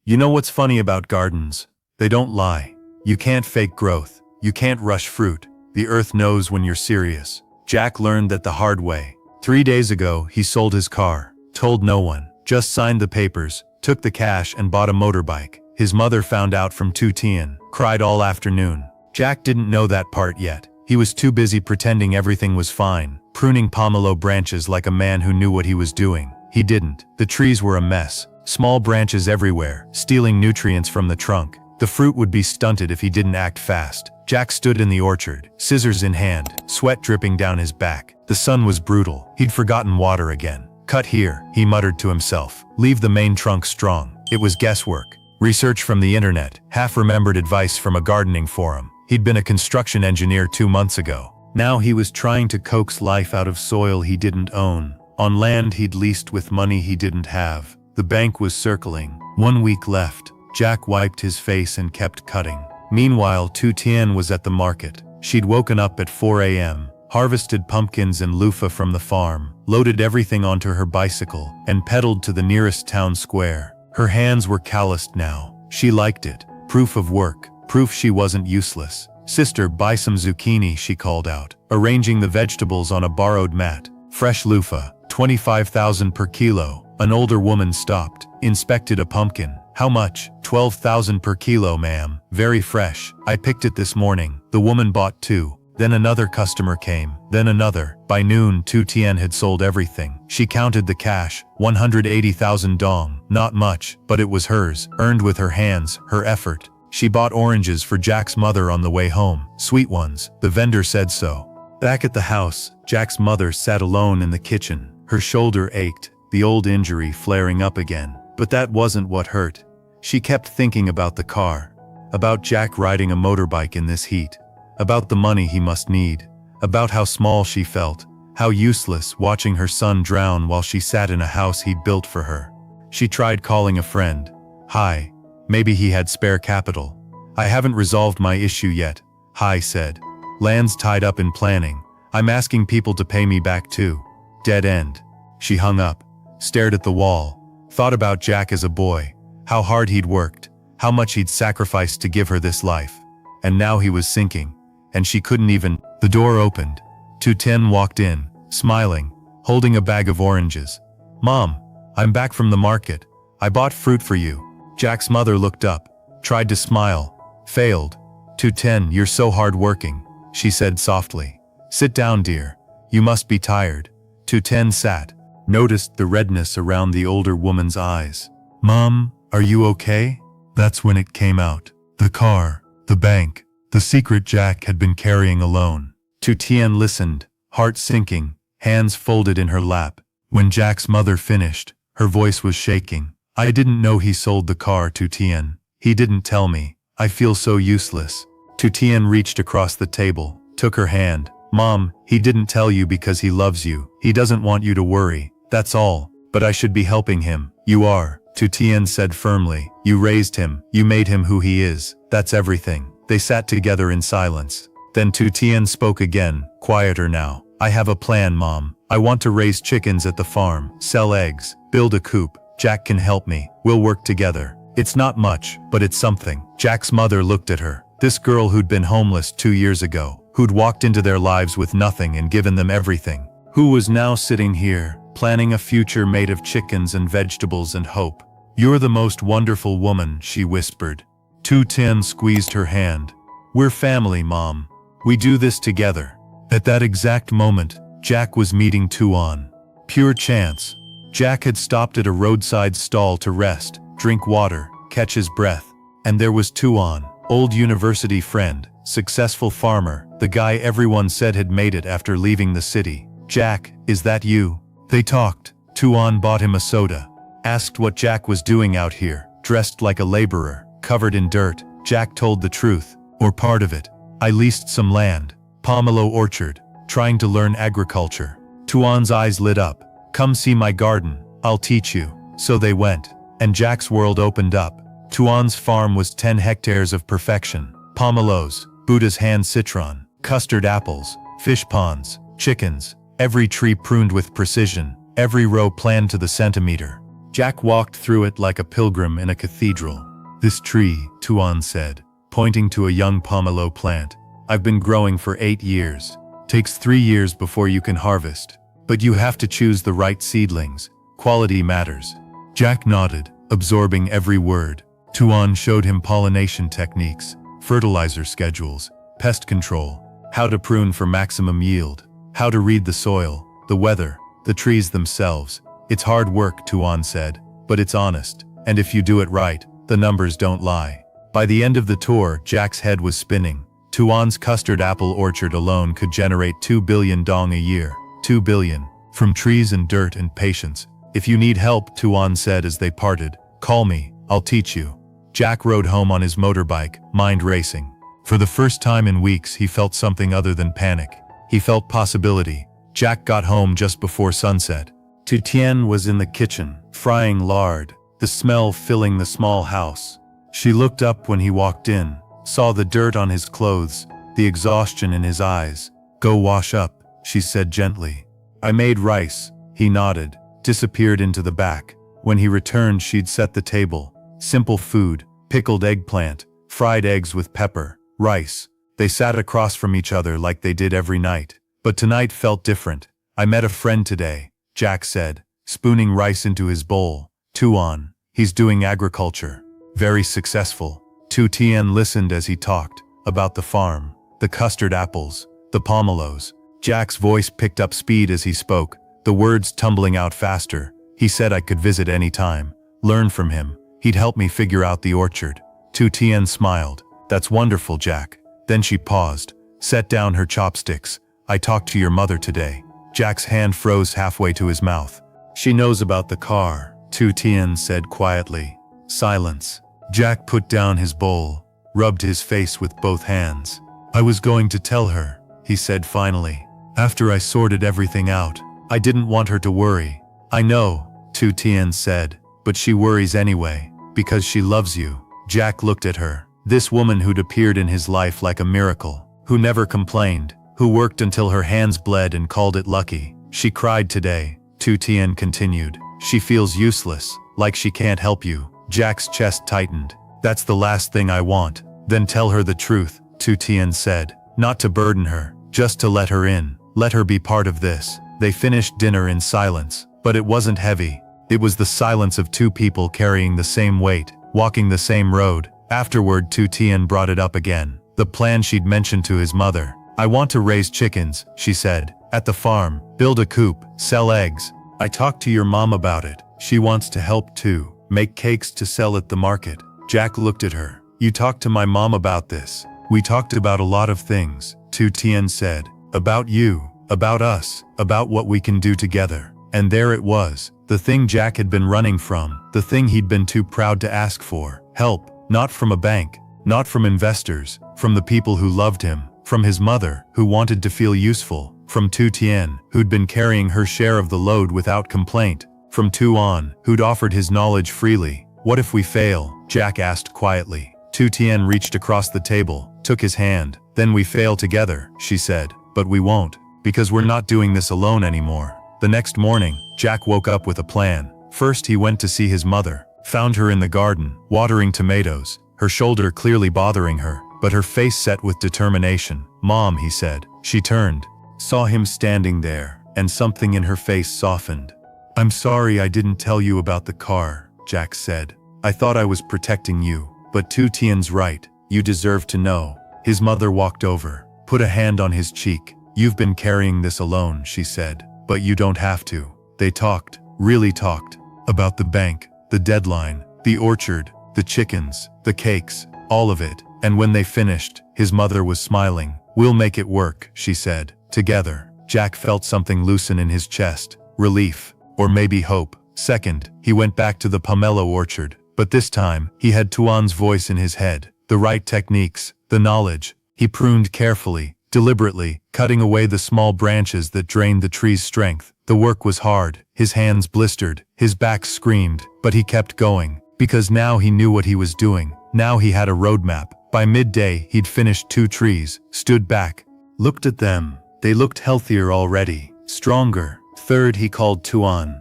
You know what's funny about gardens? They don't lie. You can't fake growth. You can't rush fruit. The earth knows when you're serious. Jack learned that the hard way. 3 days ago, he sold his car, told no one, just signed the papers, took the cash and bought a motorbike. His mother found out from Tuttien, cried all afternoon. Jack didn't know that part yet. He was too busy pretending everything was fine, pruning pomelo branches like a man who knew what he was doing. He didn't. The trees were a mess. Small branches everywhere, stealing nutrients from the trunk. The fruit would be stunted if he didn't act fast. Jack stood in the orchard, scissors in hand, sweat dripping down his back. The sun was brutal. He'd forgotten water again. Cut here, he muttered to himself. Leave the main trunk strong. It was guesswork. Research from the internet, half-remembered advice from a gardening forum. He'd been a construction engineer 2 months ago. Now he was trying to coax life out of soil he didn't own, on land he'd leased with money he didn't have. The bank was circling. 1 week left. Jack wiped his face and kept cutting. Meanwhile, Tuttien was at the market. She'd woken up at 4 a.m., harvested pumpkins and loofah from the farm, loaded everything onto her bicycle, and pedaled to the nearest town square. Her hands were calloused now. She liked it. Proof of work. Proof she wasn't useless. Sister, buy some zucchini, she called out, arranging the vegetables on a borrowed mat. Fresh loofah, 25,000 per kilo. An older woman stopped, inspected a pumpkin. How much? 12,000 per kilo, ma'am. Very fresh. I picked it this morning. The woman bought 2. Then another customer came. Then another. By noon, Tuttien had sold everything. She counted the cash. 180,000 dong. Not much, but it was hers, earned with her hands, her effort. She bought oranges for Jack's mother on the way home. Sweet ones. The vendor said so. Back at the house, Jack's mother sat alone in the kitchen. Her shoulder ached, the old injury flaring up again. But that wasn't what hurt. She kept thinking about the car. About Jack riding a motorbike in this heat. About the money he must need. About how small she felt. How useless watching her son drown while she sat in a house he'd built for her. She tried calling a friend. Hi. Maybe he had spare capital. I haven't resolved my issue yet, Hai said. Land's tied up in planning. I'm asking people to pay me back too. Dead end. She hung up, stared at the wall, thought about Jack as a boy, how hard he'd worked, how much he'd sacrificed to give her this life. And now he was sinking, and she couldn't even. The door opened. Tuttien walked in, smiling, holding a bag of oranges. Mom, I'm back from the market. I bought fruit for you. Jack's mother looked up, tried to smile, failed. Tuttien, you're so hard-working, she said softly. Sit down, dear. You must be tired. Tuttien sat, noticed the redness around the older woman's eyes. Mom, are you okay? That's when it came out. The car, the bank, the secret Jack had been carrying alone. Tuttien listened, heart sinking, hands folded in her lap. When Jack's mother finished, her voice was shaking. I didn't know he sold the car, Tuttien. He didn't tell me. I feel so useless. Tuttien reached across the table, took her hand. Mom, he didn't tell you because he loves you. He doesn't want you to worry. That's all. But I should be helping him. You are, Tuttien said firmly. You raised him. You made him who he is. That's everything. They sat together in silence. Then Tuttien spoke again, quieter now. I have a plan, Mom. I want to raise chickens at the farm, sell eggs, build a coop. Jack can help me. We'll work together. It's not much, but it's something. Jack's mother looked at her. This girl who'd been homeless 2 years ago, who'd walked into their lives with nothing and given them everything, who was now sitting here, planning a future made of chickens and vegetables and hope. You're the most wonderful woman, she whispered. Tuttien squeezed her hand. We're family, Mom. We do this together. At that exact moment, Jack was meeting Tuan. Pure chance. Jack had stopped at a roadside stall to rest, drink water, catch his breath. And there was Tuan, old university friend, successful farmer, the guy everyone said had made it after leaving the city. Jack, is that you? They talked. Tuan bought him a soda. Asked what Jack was doing out here, dressed like a laborer, covered in dirt. Jack told the truth, or part of it. I leased some land, pomelo orchard, trying to learn agriculture. Tuan's eyes lit up. Come see my garden, I'll teach you. So they went, and Jack's world opened up. Tuan's farm was 10 hectares of perfection. Pomelos, Buddha's hand citron, custard apples, fish ponds, chickens, every tree pruned with precision, every row planned to the centimeter. Jack walked through it like a pilgrim in a cathedral. "This tree," Tuan said, pointing to a young pomelo plant, "I've been growing for 8 years. Takes 3 years before you can harvest. But you have to choose the right seedlings. Quality matters." Jack nodded, absorbing every word. Tuan showed him pollination techniques, fertilizer schedules, pest control, how to prune for maximum yield, how to read the soil, the weather, the trees themselves. "It's hard work," Tuan said, "but it's honest, and if you do it right, the numbers don't lie." By the end of the tour, Jack's head was spinning. Tuan's custard apple orchard alone could generate 2 billion dong a year. 2 billion. From trees and dirt and patience. "If you need help," Tuan said as they parted, "call me, I'll teach you." Jack rode home on his motorbike, mind racing. For the first time in weeks, he felt something other than panic. He felt possibility. Jack got home just before sunset. Tuttien was in the kitchen, frying lard, the smell filling the small house. She looked up when he walked in, saw the dirt on his clothes, the exhaustion in his eyes. "Go wash up," she said gently. "I made rice." He nodded, disappeared into the back. When he returned, she'd set the table. Simple food, pickled eggplant, fried eggs with pepper, rice. They sat across from each other like they did every night. But tonight felt different. "I met a friend today," Jack said, spooning rice into his bowl. "Tuan. He's doing agriculture. Very successful." Tuttien listened as he talked, about the farm, the custard apples, the pomelos. Jack's voice picked up speed as he spoke, the words tumbling out faster. "He said I could visit any time, learn from him. He'd help me figure out the orchard." Tuttien smiled. "That's wonderful, Jack." Then she paused, set down her chopsticks. "I talked to your mother today." Jack's hand froze halfway to his mouth. "She knows about the car," Tuttien said quietly. Silence. Jack put down his bowl, rubbed his face with both hands. "I was going to tell her," he said finally. "After I sorted everything out. I didn't want her to worry." "I know," Tuttien said, "but she worries anyway, because she loves you." Jack looked at her. This woman who'd appeared in his life like a miracle, who never complained, who worked until her hands bled and called it lucky. "She cried today," Tuttien continued. "She feels useless, like she can't help you." Jack's chest tightened. "That's the last thing I want." "Then tell her the truth," Tuttien said. "Not to burden her, just to let her in. Let her be part of this." They finished dinner in silence, but it wasn't heavy. It was the silence of two people carrying the same weight, walking the same road. Afterward, Tuttien brought it up again. The plan she'd mentioned to his mother. "I want to raise chickens," she said, "at the farm, build a coop, sell eggs. I talked to your mom about it. She wants to help too. Make cakes to sell at the market." Jack looked at her. "You talked to my mom about this?" "We talked about a lot of things," Tuttien said. "About you, about us, about what we can do together." And there it was, the thing Jack had been running from, the thing he'd been too proud to ask for. Help, not from a bank, not from investors, from the people who loved him, from his mother, who wanted to feel useful, from Tuttien, who'd been carrying her share of the load without complaint, from Tuan, who'd offered his knowledge freely. "What if we fail?" Jack asked quietly. Tuttien reached across the table, took his hand. "Then we fail together," she said. "But we won't, because we're not doing this alone anymore." The next morning, Jack woke up with a plan. First he went to see his mother, found her in the garden, watering tomatoes, her shoulder clearly bothering her, but her face set with determination. "Mom," he said. She turned, saw him standing there, and something in her face softened. "I'm sorry I didn't tell you about the car," Jack said. "I thought I was protecting you. But Tuttien's right, you deserve to know." His mother walked over, put a hand on his cheek. "You've been carrying this alone," she said. "But you don't have to." They talked, really talked, about the bank, the deadline, the orchard, the chickens, the cakes, all of it. And when they finished, his mother was smiling. "We'll make it work," she said. "Together." Jack felt something loosen in his chest. Relief. Or maybe hope. Second, he went back to the pomelo orchard. But this time, he had Tuan's voice in his head. The right techniques, the knowledge. He pruned carefully, deliberately, cutting away the small branches that drained the tree's strength. The work was hard. His hands blistered. His back screamed. But he kept going. Because now he knew what he was doing. Now he had a roadmap. By midday, he'd finished 2 trees, stood back, looked at them. They looked healthier already, stronger. Third, he called Tuan.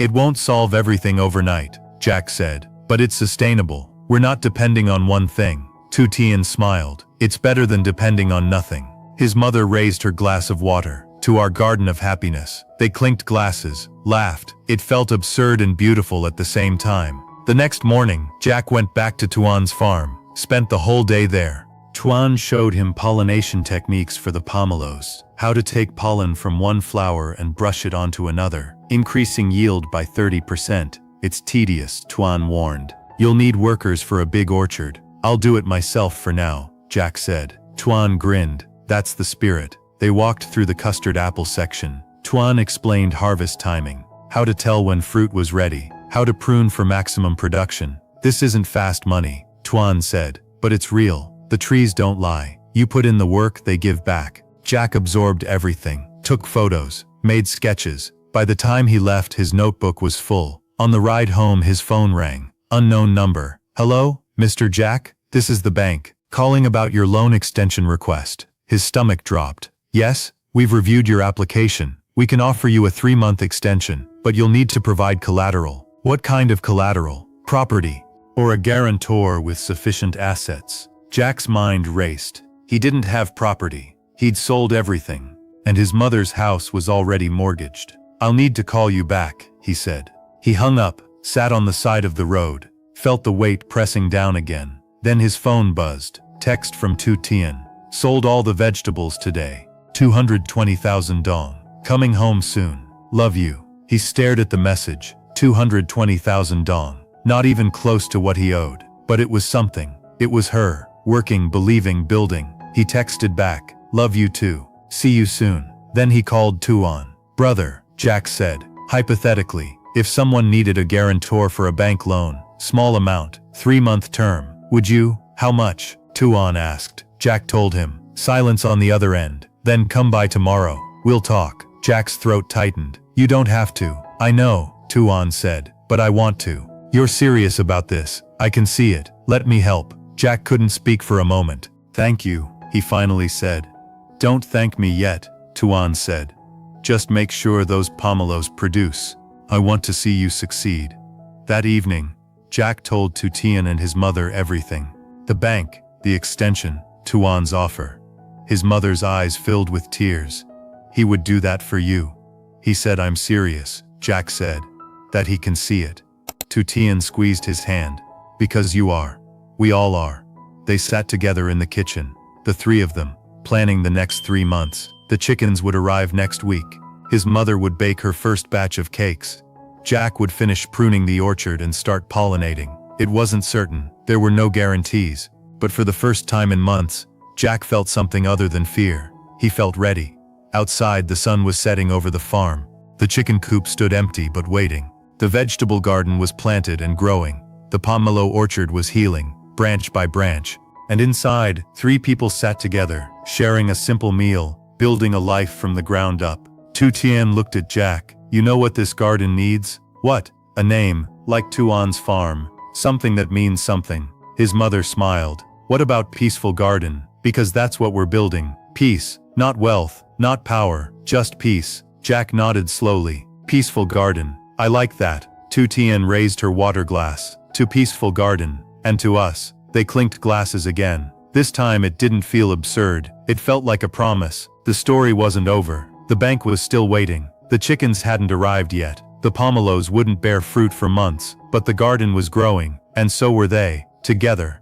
It won't solve everything overnight, Jack said, but it's sustainable. We're not depending on one thing. Tuttien smiled. It's better than depending on nothing. His mother raised her glass of water. To our garden of happiness. They clinked glasses, laughed. It felt absurd and beautiful at the same time. The next morning, Jack went back to Tuan's farm, spent the whole day there. Tuan showed him pollination techniques for the pomelos, how to take pollen from one flower and brush it onto another, increasing yield by 30%. It's tedious, Tuan warned. You'll need workers for a big orchard. I'll do it myself for now, Jack said. Tuan grinned. That's the spirit. They walked through the custard apple section. Tuan explained harvest timing, how to tell when fruit was ready, how to prune for maximum production. This isn't fast money, Tuan said, but it's real. The trees don't lie. You put in the work, they give back. Jack absorbed everything, took photos, made sketches. By the time he left, his notebook was full. On the ride home, his phone rang. Unknown number. Hello, Mr. Jack? This is the bank. Calling about your loan extension request. His stomach dropped. Yes, we've reviewed your application. We can offer you a 3-month extension, but you'll need to provide collateral. What kind of collateral? Property. Or a guarantor with sufficient assets? Jack's mind raced. He didn't have property. He'd sold everything. And his mother's house was already mortgaged. I'll need to call you back, he said. He hung up, sat on the side of the road, felt the weight pressing down again. Then his phone buzzed. Text from Tuttien. Sold all the vegetables today. 220,000 dong. Coming home soon. Love you. He stared at the message. 220,000 dong. Not even close to what he owed. But it was something. It was her. Working, believing, building. He texted back. Love you too. See you soon. Then he called Tuan. Brother, Jack said. Hypothetically, if someone needed a guarantor for a bank loan, small amount, 3-month term, would you? How much? Tuan asked. Jack told him. Silence on the other end. Then come by tomorrow. We'll talk. Jack's throat tightened. You don't have to. I know, Tuan said, but I want to. You're serious about this. I can see it. Let me help. Jack couldn't speak for a moment. Thank you, he finally said. Don't thank me yet, Tuan said. Just make sure those pomelos produce. I want to see you succeed. That evening, Jack told Tuttien and his mother everything. The bank, the extension, Tuan's offer. His mother's eyes filled with tears. He would do that for you. He said, I'm serious, Jack said. That he can see it. Tuttien squeezed his hand. Because you are. We all are. They sat together in the kitchen, the three of them, planning the next 3 months. The chickens would arrive next week. His mother would bake her first batch of cakes. Jack would finish pruning the orchard and start pollinating. It wasn't certain. There were no guarantees. But for the first time in months, Jack felt something other than fear. He felt ready. Outside, the sun was setting over the farm. The chicken coop stood empty but waiting. The vegetable garden was planted and growing. The pomelo orchard was healing, branch by branch. And inside, 3 people sat together, sharing a simple meal, building a life from the ground up. Tuttien looked at Jack. You know what this garden needs? What? A name, like Tuan's farm. Something that means something. His mother smiled. What about peaceful garden? Because that's what we're building. Peace, not wealth, not power, just peace. Jack nodded slowly. Peaceful garden. I like that. Tuttien raised her water glass. To peaceful garden. And to us. They clinked glasses again. This time it didn't feel absurd. It felt like a promise. The story wasn't over. The bank was still waiting. The chickens hadn't arrived yet. The pomelos wouldn't bear fruit for months. But the garden was growing. And so were they. Together.